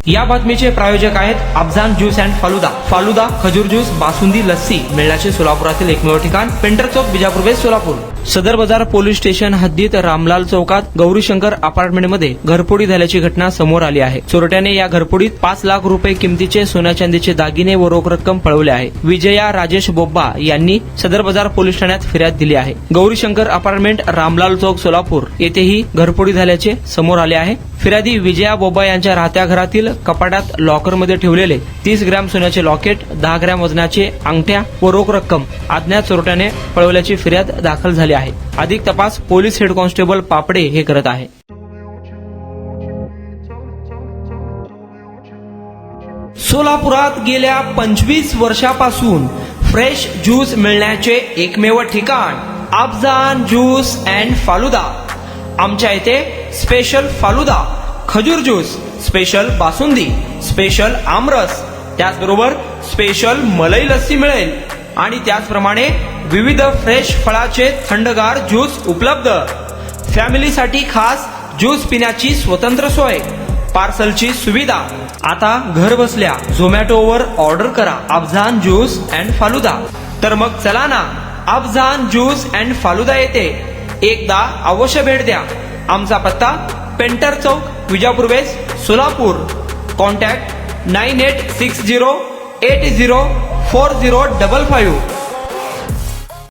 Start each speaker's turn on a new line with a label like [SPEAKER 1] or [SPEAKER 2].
[SPEAKER 1] या बातमीचे प्रायोजक आहेत अफजान ज्यूस अँड फालुदा. फालुदा, खजूर ज्यूस, बासुंदी, लस्सी मिळण्याचे सोलापुरातील एकमेव ठिकाण पेंटर चौक, बिजापूर वेस्ट, सोलापूर. सदर बाजार पोलीस स्टेशन हद्दीत रामलाल चौकात गौरीशंकर अपार्टमेंटमध्ये घरफोडी झाल्याची घटना समोर आली आहे. चोरट्याने या घरफोडीत 5 लाख रुपये किमतीचे सोन्या चांदीचे दागिने व रोख रक्कम पळवले आहे. विजया राजेश बोब्बा यांनी सदर बाजार पोलीस ठाण्यात फिर्याद दिली आहे. गौरीशंकर अपार्टमेंट, रामलाल चौक, सोलापूर येथेही घरफोडी झाल्याचे समोर आले आहे. फिर्यादी विजया बोब्बा यांच्या राहत्या घरातील कपाटात लॉकरमध्ये ठेवलेले 30 ग्रॅम सोन्याचे लॉकेट, 10 ग्रॅम वजनाचे अंगठ्या व रोख रक्कम अज्ञात चोरट्याने पळवल्याची फिर्याद दाखल झाली आहे. अधिक तपास पोलीस हेड कॉन्स्टेबल पापडे हे करत आहे. सोलापुरात गेल्या 25 वर्षापासून फ्रेश ज्यूस मिळण्याचे एकमेव ठिकाण अफजान ज्यूस अँड फालुदा. आमच्या इथे स्पेशल फालुदा, खजूर ज्यूस, स्पेशल बासुंदी, स्पेशल आमरस, त्याचबरोबर स्पेशल मलाई लस्सी मिळेल आणि त्याचप्रमाणे विविध फ्रेश फळाचे थंडगार ज्यूस उपलब्ध. फॅमिलीसाठी खास ज्यूस पिण्याची स्वतंत्र सोय, पार्सलची सुविधा. आता घर बसल्या झोमॅटोवर ऑर्डर करा अफजान ज्यूस अँड फालुदा. तर मग चला ना, अफजान ज्यूस अँड फालुदा येते एकदा अवश्य भेट द्या. आमचा पत्ता पेंटर चौक, विजापूर वेस्ट, सोलापूर. कॉन्टॅक्ट 9860804055.